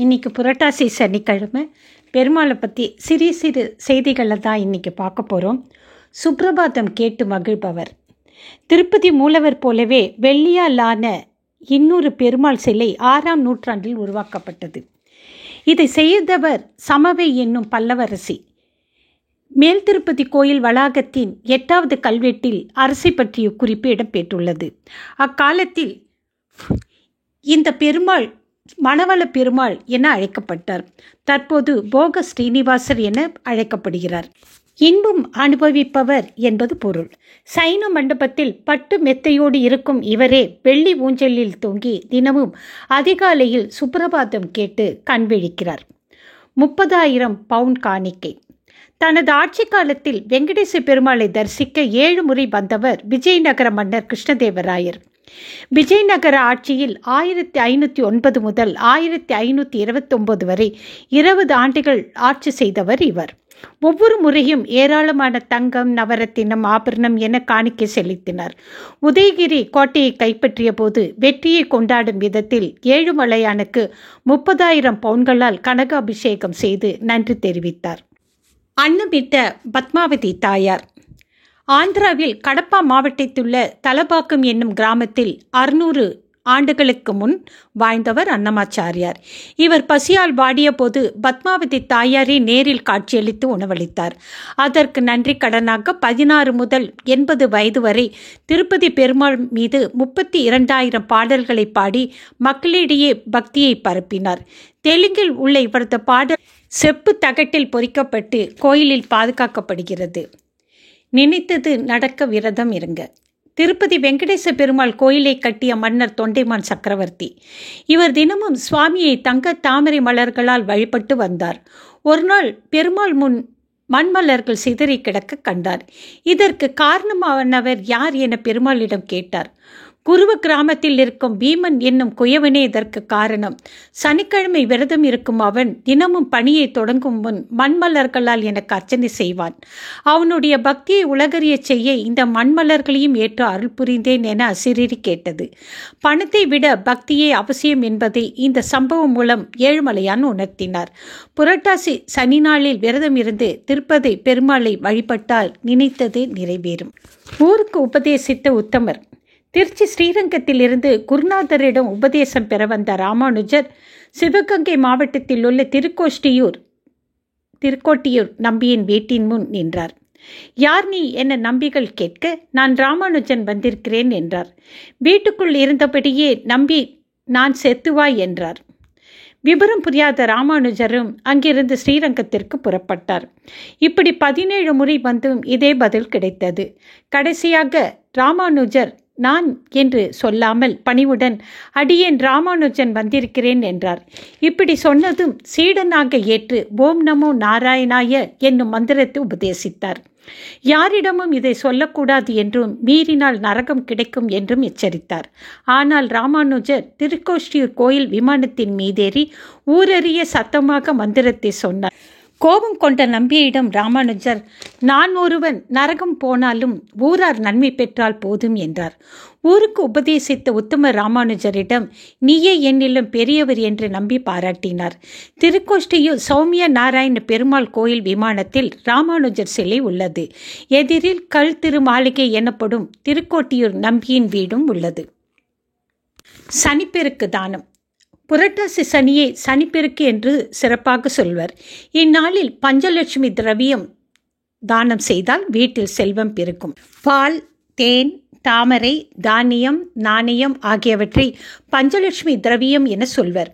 இன்றைக்கி புரட்டாசி சனிக்கிழமை. பெருமாளை பற்றி சிறு சிறு செய்திகளை தான் இன்றைக்கி பார்க்க போகிறோம். சுப்ரபாதம் கேட்டு மகிழ்பவர். திருப்பதி மூலவர் போலவே வெள்ளியாலான இன்னொரு பெருமாள் சிலை 6ஆம் நூற்றாண்டில் உருவாக்கப்பட்டது. இதை செய்தவர் சமவை என்னும் பல்லவரசி. மேல் திருப்பதி கோயில் வளாகத்தின் 8வது கல்வெட்டில் அரசை பற்றிய குறிப்பு இடம்பெற்றுள்ளது. அக்காலத்தில் இந்த பெருமாள் மணவள பெருமாள் என அழைக்கப்பட்டார். தற்போது போக ஸ்ரீனிவாசர் என அழைக்கப்படுகிறார். இன்பம் அனுபவிப்பவர் என்பது பொருள். சைன மண்டபத்தில் பட்டு மெத்தையோடு இருக்கும் இவரே வெள்ளி ஊஞ்சலில் தொங்கி தினமும் அதிகாலையில் சுப்ரபாதம் கேட்டு கண்விழிக்கிறார். 30,000 பவுண்ட் காணிக்கை. தனது ஆட்சி காலத்தில் வெங்கடேச பெருமாளை தரிசிக்க 7 முறை வந்தவர் விஜயநகர மன்னர் கிருஷ்ணதேவராயர். விஜயநகர ஆட்சியில் 1509 முதல் 1529 வரை 20 ஆண்டுகள் ஆட்சி செய்தவர் இவர். ஒவ்வொரு முறையும் ஏராளமான தங்கம், நவரத்தினம், ஆபரணம் என காணிக்கை செலுத்தினார். உதயகிரி கோட்டையை கைப்பற்றிய போது வெற்றியை கொண்டாடும் விதத்தில் ஏழுமலையானுக்கு 30,000 பவுன்களால் கனக அபிஷேகம் செய்து நன்றி தெரிவித்தார். அன்னமிட்ட பத்மாவதி தாயார். ஆந்திராவில் கடப்பா மாவட்டத்திலுள்ள தலபாக்கம் என்னும் கிராமத்தில் 600 ஆண்டுகளுக்கு முன் வாழ்ந்தவர் அன்னமாச்சாரியார். இவர் பசியால் வாடிய போது பத்மாவதி தாயாரை நேரில் காட்சியளித்து உணவளித்தார். அதற்கு நன்றி கடனாக 16 முதல் 80 வயது வரை திருப்பதி பெருமாள் மீது 32,000 பாடல்களை பாடி மக்களிடையே பக்தியை பரப்பினார். தெலுங்கில் உள்ள இவரது பாடல் செப்பு தகட்டில் பொறிக்கப்பட்டு கோயிலில் பாதுகாக்கப்படுகிறது. நினைத்தது நடக்க விரதம் இருங்க. திருப்பதி வெங்கடேச பெருமாள் கோயிலை கட்டிய மன்னர் தொண்டைமான் சக்கரவர்த்தி. இவர் தினமும் சுவாமியை தங்க தாமரை மலர்களால் வழிபட்டு வந்தார். ஒரு நாள் பெருமாள் முன் மண்மலர்கள் சிதறி கிடக்க கண்டார். இதற்கு காரணமானவர் யார் என பெருமாளிடம் கேட்டார். குருவ கிராமத்தில் இருக்கும் பீமன் என்னும் குயவனே இதற்கு காரணம். சனிக்கிழமை விரதம் இருக்கும் அவன் தினமும் பணியை தொடங்கும் முன் மண்மலர்களால் எனக்கு அர்ச்சனை செய்வான். அவனுடைய பக்தியை உலகறிய செய்ய இந்த மண்மலர்களையும் ஏற்று அருள் புரிந்தேன் என அசிரீரி கேட்டது. பணத்தை விட பக்தியே அவசியம் என்பதை இந்த சம்பவம் மூலம் ஏழுமலையான் உணர்த்தினார். புரட்டாசி சனி நாளில் விரதம் இருந்து திருப்பதி பெருமாளை வழிபட்டால் நினைத்தது நிறைவேறும். ஊருக்கு உபதேசித்த உத்தமர். திருச்சி ஸ்ரீரங்கத்தில் இருந்து குருநாதரிடம் உபதேசம் பெற வந்த ராமானுஜர் சிவகங்கை மாவட்டத்தில் உள்ள திருக்கோட்டியூர் நம்பியின் வீட்டின் முன் நின்றார். யார் நீ என நம்பிகள் கேட்க, நான் ராமானுஜன் வந்திருக்கிறேன் என்றார். வீட்டுக்குள் இருந்தபடியே நம்பி, நான் செத்துவாய் என்றார். விபரம் புரியாத ராமானுஜரும் அங்கிருந்து ஸ்ரீரங்கத்திற்கு புறப்பட்டார். இப்படி 17 முறை வந்தும் இதே பதில் கிடைத்தது. கடைசியாக ராமானுஜர் நான் என்று சொல்லாமல் பணிவுடன் அடியேன் ராமானுஜன் வந்திருக்கிறேன் என்றார். இப்படி சொன்னதும் சீடனாக ஏற்று ஓம் நமோ நாராயணாய என்னும் மந்திரத்தை உபதேசித்தார். யாரிடமும் இதை சொல்லக்கூடாது என்றும் மீறினால் நரகம் கிடைக்கும் என்றும் எச்சரித்தார். ஆனால் ராமானுஜர் திருக்கோஷ்டியூர் கோயில் விமானத்தின் மீதேறி ஊரறிய சத்தமாக மந்திரத்தை சொன்னார். கோபம் கொண்ட நம்பியிடம் ராமானுஜர், நான் ஒருவன் நரகம் போனாலும் ஊரார் நன்மை பெற்றால் போதும் என்றார். ஊருக்கு உபதேசித்த உத்தம ராமானுஜரிடம் நீயே என்னிலும் பெரியவர் என்று நம்பி பாராட்டினார். திருக்கோஷ்டியூர் சௌமிய நாராயண பெருமாள் கோயில் விமானத்தில் ராமானுஜர் சிலை உள்ளது. எதிரில் கல் திருமாளிகை எனப்படும் திருக்கோட்டியூர் நம்பியின் வீடும் உள்ளது. சனிப்பெருக்கு தானம். புரட்டாசி சனியை சனிப்பெருக்கு என்று சிறப்பாக சொல்வர். இந்நாளில் பஞ்சலட்சுமி திரவியம் தானம் செய்தால் வீட்டில் செல்வம் பெருக்கும். பால், தேன், தாமரை, தானியம், நாணயம் ஆகியவற்றை பஞ்சலட்சுமி திரவியம் என சொல்வர்.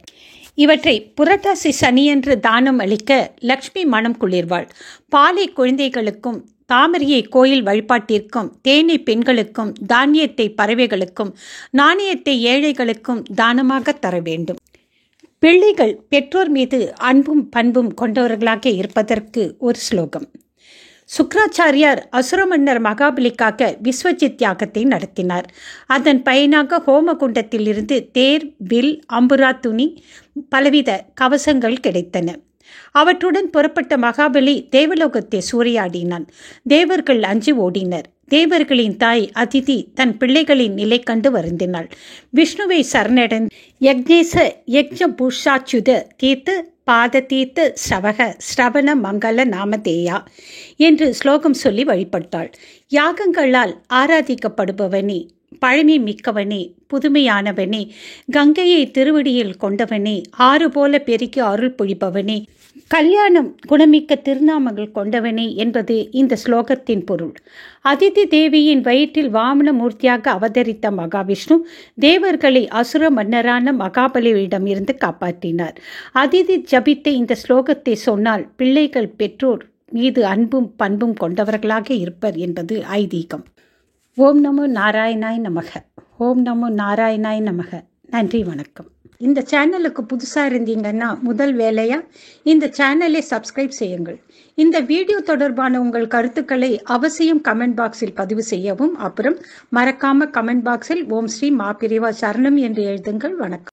இவற்றை புரட்டாசி சனியன்று தானம் அளிக்க லக்ஷ்மி மனம் குளிர்வாள். பாலை குழந்தைகளுக்கும், தாமரையை கோயில் வழிபாட்டிற்கும், தேனை பெண்களுக்கும், தானியத்தை பறவைகளுக்கும், நாணயத்தை ஏழைகளுக்கும் தானமாக தர வேண்டும். பிள்ளைகள் பெற்றோர் மீது அன்பும் பண்பும் கொண்டவர்களாக இருப்பதற்கு ஒரு ஸ்லோகம். சுக்ராச்சாரியார் அசுர மன்னர் மகாபலிக்காக விஸ்வஜித் யாகத்தை நடத்தினார். அதன் பயனாக ஹோமகுண்டத்தில் இருந்து தேர், வில், அம்புரா துணி, பலவித கவசங்கள் கிடைத்தன. அவற்றுடன் புறப்பட்ட மகாபலி தேவலோகத்தை சூறையாடினான். தேவர்கள் அஞ்சி ஓடினர். தேவர்களின் தாய் அதிதி தன் பிள்ளைகளின் நிலை கண்டு வருந்தினாள். விஷ்ணுவை சரணடைந்து யக்ஞேச யக்ஞ பூஷாச்சுத தீர்த்து பாத தீர்த்து ஸ்ரவக ஸ்ரவண மங்கள நாமதேயா என்று ஸ்லோகம் சொல்லி வழிபட்டாள். யாகங்களால் ஆராதிக்கப்படுபவனே, பழமை மிக்கவனே, புதுமையானவனே, கங்கையை திருவடியில் கொண்டவனே, ஆறு போல பெருக்கி அருள் பொழிபவனே, கல்யாணம் குணமிக்க திருநாமங்கள் கொண்டவனே என்பது இந்த ஸ்லோகத்தின் பொருள். அதிதி தேவியின் வயிற்றில் வாமன மூர்த்தியாக அவதரித்த மகாவிஷ்ணு தேவர்களை அசுர மன்னரான மகாபலியிடம் இருந்து காப்பாற்றினார். அதிதி ஜபித்த இந்த ஸ்லோகத்தை சொன்னால் பிள்ளைகள் பெற்றோர் மீது அன்பும் பண்பும் கொண்டவர்களாக இருப்பர் என்பது ஐதீகம். ஓம் நமோ நாராயணாய் நமக. ஓம் நமோ நாராயணாய் நமக. நன்றி, வணக்கம். இந்த சேனலுக்கு புதுசாக இருந்தீங்கன்னா முதல் வேலையாக இந்த சேனலை சப்ஸ்கிரைப் செய்யுங்கள். இந்த வீடியோ தொடர்பான உங்கள் கருத்துக்களை அவசியம் கமெண்ட் பாக்ஸில் பதிவு செய்யவும். அப்புறம் மறக்காம கமெண்ட் பாக்ஸில் ஓம் ஸ்ரீ மாபிரிவா சரணம் என்று எழுதுங்கள். வணக்கம்.